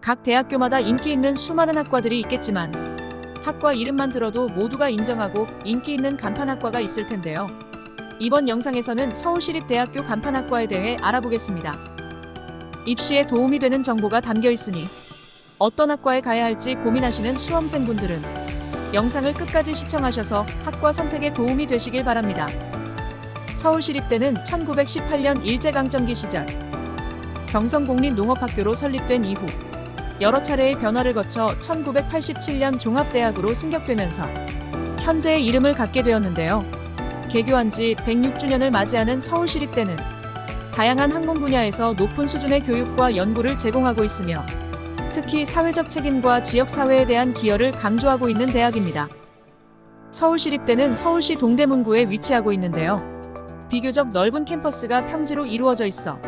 각 대학교마다 인기 있는 수많은 학과들이 있겠지만 학과 이름만 들어도 모두가 인정하고 인기 있는 간판학과가 있을 텐데요. 이번 영상에서는 서울시립대학교 간판학과에 대해 알아보겠습니다. 입시에 도움이 되는 정보가 담겨 있으니 어떤 학과에 가야 할지 고민하시는 수험생분들은 영상을 끝까지 시청하셔서 학과 선택에 도움이 되시길 바랍니다. 서울시립대는 1918년 일제강점기 시절 경성공립농업학교로 설립된 이후 여러 차례의 변화를 거쳐 1987년 종합대학으로 승격되면서 현재의 이름을 갖게 되었는데요. 개교한 지 106주년을 맞이하는 서울시립대는 다양한 학문 분야에서 높은 수준의 교육과 연구를 제공하고 있으며 특히 사회적 책임과 지역사회에 대한 기여를 강조하고 있는 대학입니다. 서울시립대는 서울시 동대문구에 위치하고 있는데요. 비교적 넓은 캠퍼스가 평지로 이루어져 있어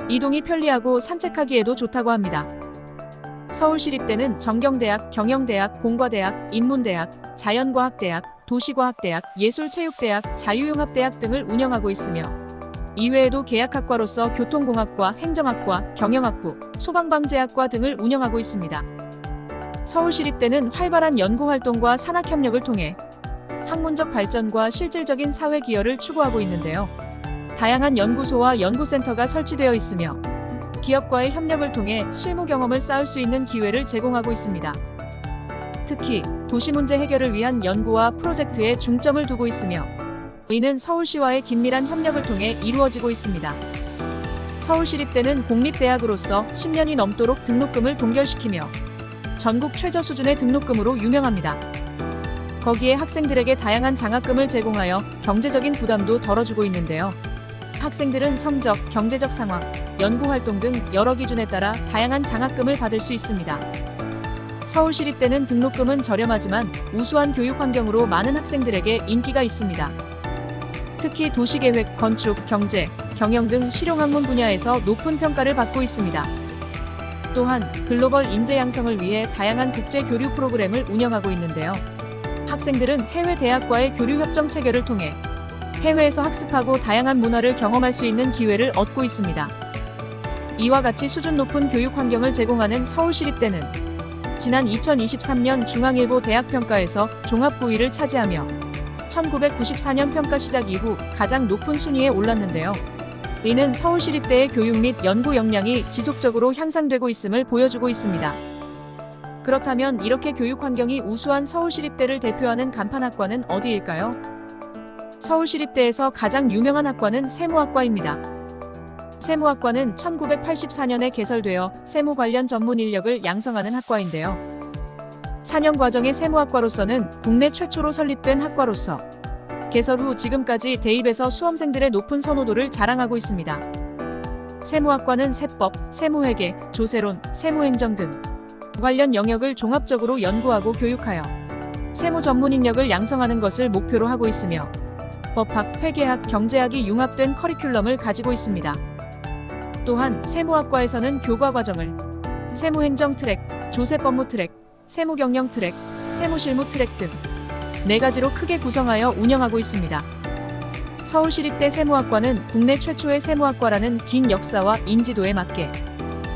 이동이 편리하고 산책하기에도 좋다고 합니다. 서울시립대는 정경대학, 경영대학, 공과대학, 인문대학, 자연과학대학, 도시과학대학, 예술체육대학, 자유융합대학 등을 운영하고 있으며 이외에도 계약학과로서 교통공학과, 행정학과, 경영학부, 소방방재학과 등을 운영하고 있습니다. 서울시립대는 활발한 연구활동과 산학협력을 통해 학문적 발전과 실질적인 사회 기여를 추구하고 있는데요. 다양한 연구소와 연구센터가 설치되어 있으며 기업과의 협력을 통해 실무 경험을 쌓을 수 있는 기회를 제공하고 있습니다. 특히 도시 문제 해결을 위한 연구와 프로젝트에 중점을 두고 있으며 이는 서울시와의 긴밀한 협력을 통해 이루어지고 있습니다. 서울시립대는 공립대학으로서 10년이 넘도록 등록금을 동결시키며 전국 최저 수준의 등록금으로 유명합니다. 거기에 학생들에게 다양한 장학금을 제공하여 경제적인 부담도 덜어주고 있는데요. 학생들은 성적, 경제적 상황, 연구활동 등 여러 기준에 따라 다양한 장학금을 받을 수 있습니다. 서울시립대는 등록금은 저렴하지만 우수한 교육 환경으로 많은 학생들에게 인기가 있습니다. 특히 도시계획, 건축, 경제, 경영 등 실용학문 분야에서 높은 평가를 받고 있습니다. 또한 글로벌 인재 양성을 위해 다양한 국제 교류 프로그램을 운영하고 있는데요. 학생들은 해외 대학과의 교류 협정 체결을 통해 해외에서 학습하고 다양한 문화를 경험할 수 있는 기회를 얻고 있습니다. 이와 같이 수준 높은 교육 환경을 제공하는 서울시립대는 지난 2023년 중앙일보 대학평가에서 종합 9위를 차지하며 1994년 평가 시작 이후 가장 높은 순위에 올랐는데요. 이는 서울시립대의 교육 및 연구 역량이 지속적으로 향상되고 있음을 보여주고 있습니다. 그렇다면 이렇게 교육 환경이 우수한 서울시립대를 대표하는 간판학과는 어디일까요? 서울시립대에서 가장 유명한 학과는 세무학과입니다. 세무학과는 1984년에 개설되어 세무 관련 전문 인력을 양성하는 학과인데요. 4년 과정의 세무학과로서는 국내 최초로 설립된 학과로서 개설 후 지금까지 대입에서 수험생들의 높은 선호도를 자랑하고 있습니다. 세무학과는 세법, 세무회계, 조세론, 세무행정 등 관련 영역을 종합적으로 연구하고 교육하여 세무 전문 인력을 양성하는 것을 목표로 하고 있으며 법학, 회계학, 경제학이 융합된 커리큘럼을 가지고 있습니다. 또한 세무학과에서는 교과 과정을 세무행정 트랙, 조세법무 트랙, 세무경영 트랙, 세무실무 트랙 등 4가지로 크게 구성하여 운영하고 있습니다. 서울시립대 세무학과는 국내 최초의 세무학과라는 긴 역사와 인지도에 맞게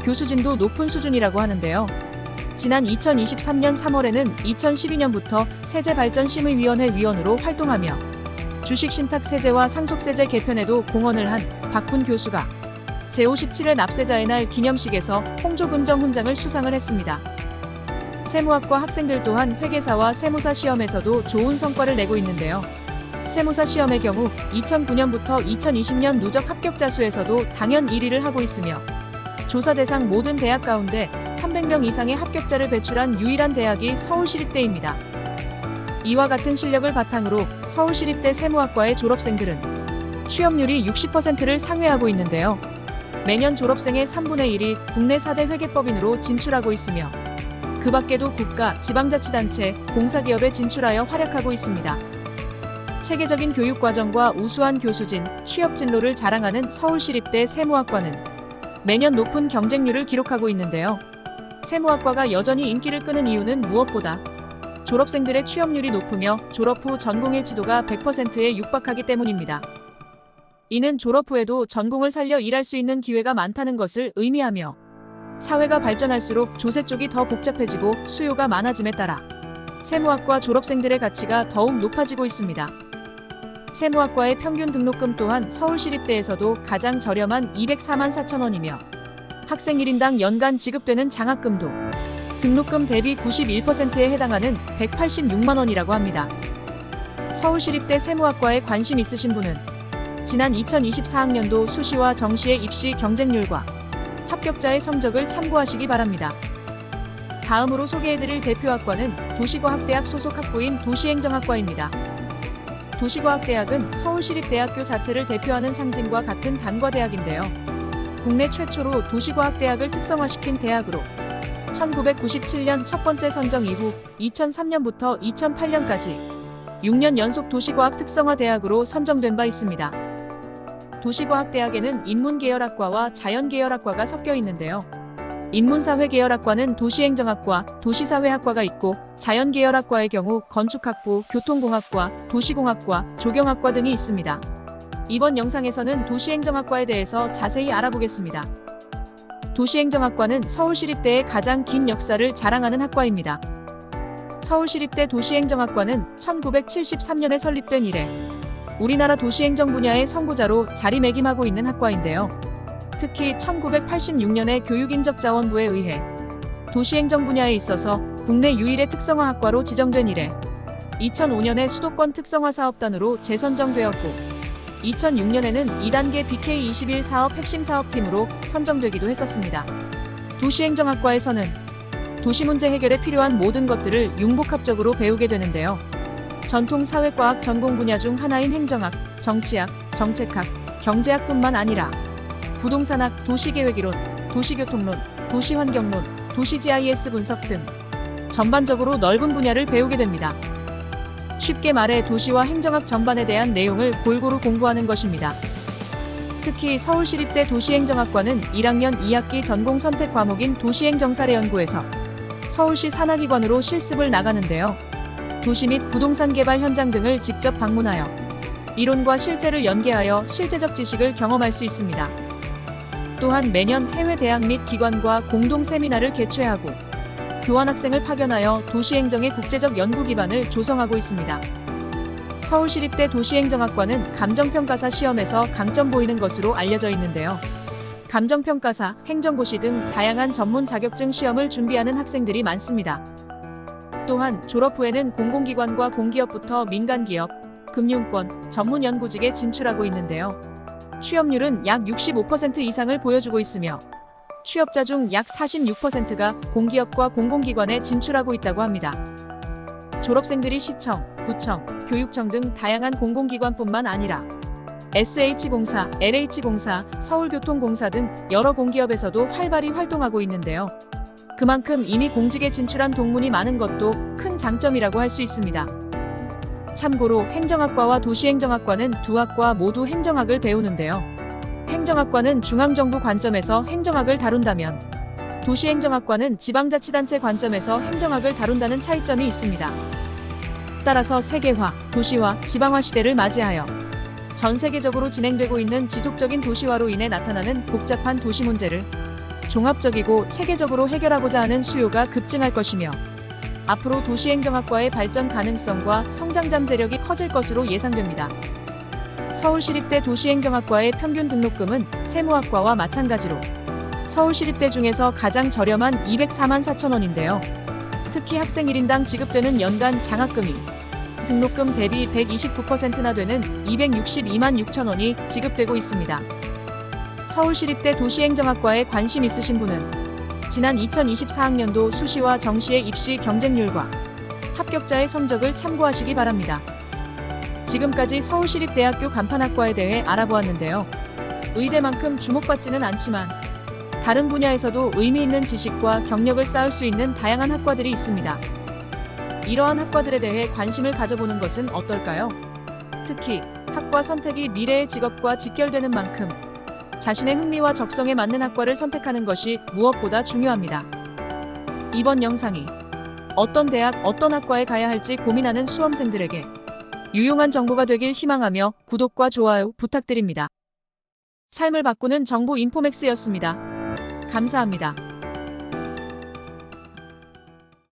교수진도 높은 수준이라고 하는데요. 지난 2023년 3월에는 2012년부터 세제발전심의위원회 위원으로 활동하며 주식신탁세제와 상속세제 개편에도 공헌을 한 박훈 교수가 제57회 납세자의 날 기념식에서 홍조금정 훈장을 수상을 했습니다. 세무학과 학생들 또한 회계사와 세무사 시험에서도 좋은 성과를 내고 있는데요. 세무사 시험의 경우 2009년부터 2020년 누적 합격자 수에서도 당연 1위를 하고 있으며 조사 대상 모든 대학 가운데 300명 이상의 합격자를 배출한 유일한 대학이 서울시립대입니다. 이와 같은 실력을 바탕으로 서울시립대 세무학과의 졸업생들은 취업률이 60%를 상회하고 있는데요. 매년 졸업생의 3분의 1이 국내 4대 회계법인으로 진출하고 있으며 그 밖에도 국가, 지방자치단체, 공사기업에 진출하여 활약하고 있습니다. 체계적인 교육과정과 우수한 교수진, 취업 진로를 자랑하는 서울시립대 세무학과는 매년 높은 경쟁률을 기록하고 있는데요. 세무학과가 여전히 인기를 끄는 이유는 무엇보다 졸업생들의 취업률이 높으며 졸업 후 전공 일치도가 100%에 육박하기 때문입니다. 이는 졸업 후에도 전공을 살려 일할 수 있는 기회가 많다는 것을 의미하며 사회가 발전할수록 조세 쪽이 더 복잡해지고 수요가 많아짐에 따라 세무학과 졸업생들의 가치가 더욱 높아지고 있습니다. 세무학과의 평균 등록금 또한 서울시립대에서도 가장 저렴한 204만 4천 원이며 학생 1인당 연간 지급되는 장학금도 등록금 대비 91%에 해당하는 186만 원이라고 합니다. 서울시립대 세무학과에 관심 있으신 분은 지난 2024학년도 수시와 정시의 입시 경쟁률과 합격자의 성적을 참고하시기 바랍니다. 다음으로 소개해드릴 대표학과는 도시과학대학 소속 학부인 도시행정학과입니다. 도시과학대학은 서울시립대학교 자체를 대표하는 상징과 같은 단과대학인데요. 국내 최초로 도시과학대학을 특성화시킨 대학으로 1997년 첫 번째 선정 이후 2003년부터 2008년까지 6년 연속 도시과학 특성화대학으로 선정된 바 있습니다. 도시과학대학에는 인문계열학과와 자연계열학과가 섞여 있는데요. 인문사회계열학과는 도시행정학과, 도시사회학과가 있고 자연계열학과의 경우 건축학부, 교통공학과, 도시공학과, 조경학과 등이 있습니다. 이번 영상에서는 도시행정학과에 대해서 자세히 알아보겠습니다. 도시행정학과는 서울시립대의 가장 긴 역사를 자랑하는 학과입니다. 서울시립대 도시행정학과는 1973년에 설립된 이래 우리나라 도시행정 분야의 선구자로 자리매김하고 있는 학과인데요. 특히 1986년에 교육인적자원부에 의해 도시행정 분야에 있어서 국내 유일의 특성화 학과로 지정된 이래 2005년에 수도권 특성화 사업단으로 재선정되었고 2006년에는 2단계 BK21 사업 핵심 사업팀으로 선정되기도 했었습니다. 도시행정학과에서는 도시문제 해결에 필요한 모든 것들을 융복합적으로 배우게 되는데요. 전통 사회과학 전공 분야 중 하나인 행정학, 정치학, 정책학, 경제학뿐만 아니라 부동산학, 도시계획이론, 도시교통론, 도시환경론, 도시-GIS 분석 등 전반적으로 넓은 분야를 배우게 됩니다. 쉽게 말해 도시와 행정학 전반에 대한 내용을 골고루 공부하는 것입니다. 특히 서울시립대 도시행정학과는 1학년 2학기 전공 선택 과목인 도시행정사례연구에서 서울시 산하기관으로 실습을 나가는데요. 도시 및 부동산 개발 현장 등을 직접 방문하여 이론과 실제를 연계하여 실제적 지식을 경험할 수 있습니다. 또한 매년 해외 대학 및 기관과 공동 세미나를 개최하고 교환학생을 파견하여 도시행정의 국제적 연구 기반을 조성하고 있습니다. 서울시립대 도시행정학과는 감정평가사 시험에서 강점 보이는 것으로 알려져 있는데요. 감정평가사, 행정고시 등 다양한 전문 자격증 시험을 준비하는 학생들이 많습니다. 또한 졸업 후에는 공공기관과 공기업부터 민간기업, 금융권, 전문연구직에 진출하고 있는데요. 취업률은 약 65% 이상을 보여주고 있으며 취업자 중 약 46%가 공기업과 공공기관에 진출하고 있다고 합니다. 졸업생들이 시청, 구청, 교육청 등 다양한 공공기관뿐만 아니라 SH공사, LH공사, 서울교통공사 등 여러 공기업에서도 활발히 활동하고 있는데요. 그만큼 이미 공직에 진출한 동문이 많은 것도 큰 장점이라고 할 수 있습니다. 참고로 행정학과와 도시행정학과는 두 학과 모두 행정학을 배우는데요. 행정학과는 중앙정부 관점에서 행정학을 다룬다면 도시행정학과는 지방자치단체 관점에서 행정학을 다룬다는 차이점이 있습니다. 따라서 세계화, 도시화, 지방화 시대를 맞이하여 전 세계적으로 진행되고 있는 지속적인 도시화로 인해 나타나는 복잡한 도시 문제를 종합적이고 체계적으로 해결하고자 하는 수요가 급증할 것이며 앞으로 도시행정학과의 발전 가능성과 성장 잠재력이 커질 것으로 예상됩니다. 서울시립대 도시행정학과의 평균 등록금은 세무학과와 마찬가지로 서울시립대 중에서 가장 저렴한 204만 4천 원인데요. 특히 학생 1인당 지급되는 연간 장학금이 등록금 대비 129%나 되는 262만 6천 원이 지급되고 있습니다. 서울시립대 도시행정학과에 관심 있으신 분은 지난 2024학년도 수시와 정시의 입시 경쟁률과 합격자의 성적을 참고하시기 바랍니다. 지금까지 서울시립대학교 간판학과에 대해 알아보았는데요. 의대만큼 주목받지는 않지만 다른 분야에서도 의미 있는 지식과 경력을 쌓을 수 있는 다양한 학과들이 있습니다. 이러한 학과들에 대해 관심을 가져보는 것은 어떨까요? 특히 학과 선택이 미래의 직업과 직결되는 만큼 자신의 흥미와 적성에 맞는 학과를 선택하는 것이 무엇보다 중요합니다. 이번 영상이 어떤 대학, 어떤 학과에 가야 할지 고민하는 수험생들에게 유용한 정보가 되길 희망하며 구독과 좋아요 부탁드립니다. 삶을 바꾸는 정보 인포맥스였습니다. 감사합니다.